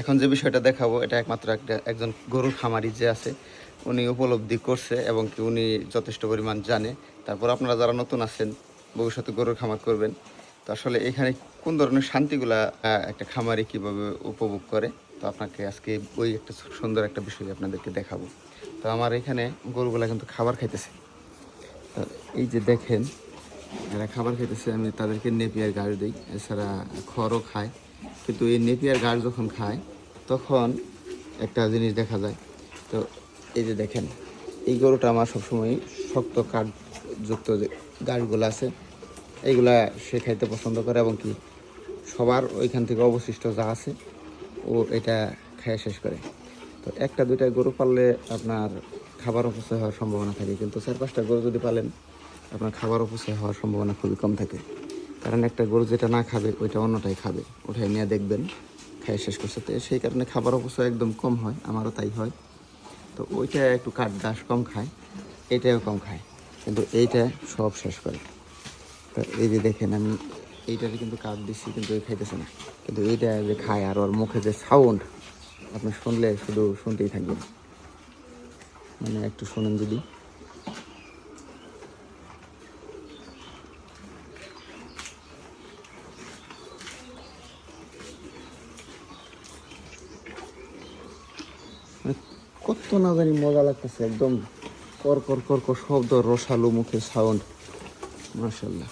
এখন যে বিষয়টা দেখাবো এটা একমাত্র একজন গরুর খামারি যে আছে উনি উপলব্ধি করছে এবং কি উনি যথেষ্ট পরিমাণ জানে। তারপর আপনারা যারা নতুন আছেন ভবিষ্যতে গরুর খামার করবেন, তো আসলে এখানে কোন ধরনের শান্তিগুলা একটা খামারি কীভাবে উপভোগ করে, তো আপনাকে আজকে ওই একটা সুন্দর একটা বিষয় আপনাদেরকে দেখাবো। তো আমার এখানে গরুগুলা কিন্তু খাবার খাইতেছে। তো এই যে দেখেন এরা খাবার খাইতেছে, আমি তাদেরকে নেপিয়ার ঘাস দিই, এছাড়া খড়ও খায়। কিন্তু এই নেপিয়ার ঘাস যখন খায় তখন একটা জিনিস দেখা যায়। তো এই যে দেখেন এই গরুটা আমার সবসময় শক্ত কাঠযুক্ত যে ঘাসগুলো আছে এইগুলা সে খাইতে পছন্দ করে এবং কি সবার ওইখান থেকে অবশিষ্ট যা আছে ও এটা খেয়ে শেষ করে। তো একটা দুইটা গরু পাললে আপনার খাবার অপচয় হওয়ার সম্ভাবনা থাকে, কিন্তু 4-5টা গরু যদি পালেন আপনার খাবার অপচয় হওয়ার সম্ভাবনা খুবই কম থাকে। কারণ একটা গরু যেটা না খাবে ওইটা অন্যটাই খাবে, ওঠাই নিয়ে দেখবেন খাই শেষ করছে। তো সেই কারণে খাবার অপচয় একদম কম হয়, আমারও তাই হয়। তো ওইটা একটু কাঠ ঘাস কম খায়, এইটাও কম খায়, কিন্তু এইটা সব শেষ করে। তো এই যে দেখেন আমি এইটাতে কিন্তু কাঠ দিচ্ছি কিন্তু ওই খাইতেছে না, কিন্তু এইটা যে খায় আর ওর মুখে যে সাউন্ড আপনি শুনলে শুধু শুনতেই থাকবেন। মানে একটু শোনেন যদি। মানে কত না জানি মজা লাগতেছে, একদম কর কর কর কর শব্দ, রসালো মুখের সাউন্ড, মাশাআল্লাহ।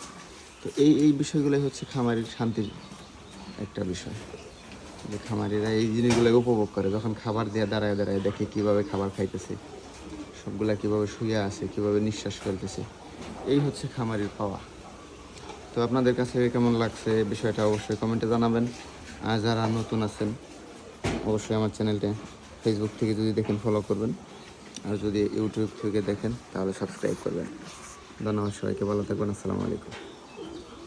তো এই বিষয়গুলোই হচ্ছে খামারির শান্তির একটা বিষয়, যে খামারিরা এই জিনিসগুলো উপভোগ করে যখন খাবার দিয়ে দাঁড়ায় দাঁড়ায় দেখে কীভাবে খাবার খাইতেছে, সবগুলা কীভাবে শুয়ে আছে, কীভাবে নিঃশ্বাস ফেলতেছে। এই হচ্ছে খামারির পাওয়া। তো আপনাদের কাছে কেমন লাগছে বিষয়টা অবশ্যই কমেন্টে জানাবেন। আর যারা নতুন আছেন অবশ্যই আমার চ্যানেলটা ফেসবুক থেকে যদি দেখেন ফলো করবেন, আর যদি ইউটিউব থেকে দেখেন তাহলে সাবস্ক্রাইব করবেন। ধন্যবাদ সবাইকে, ভালো থাকবেন, আসসালামু আলাইকুম।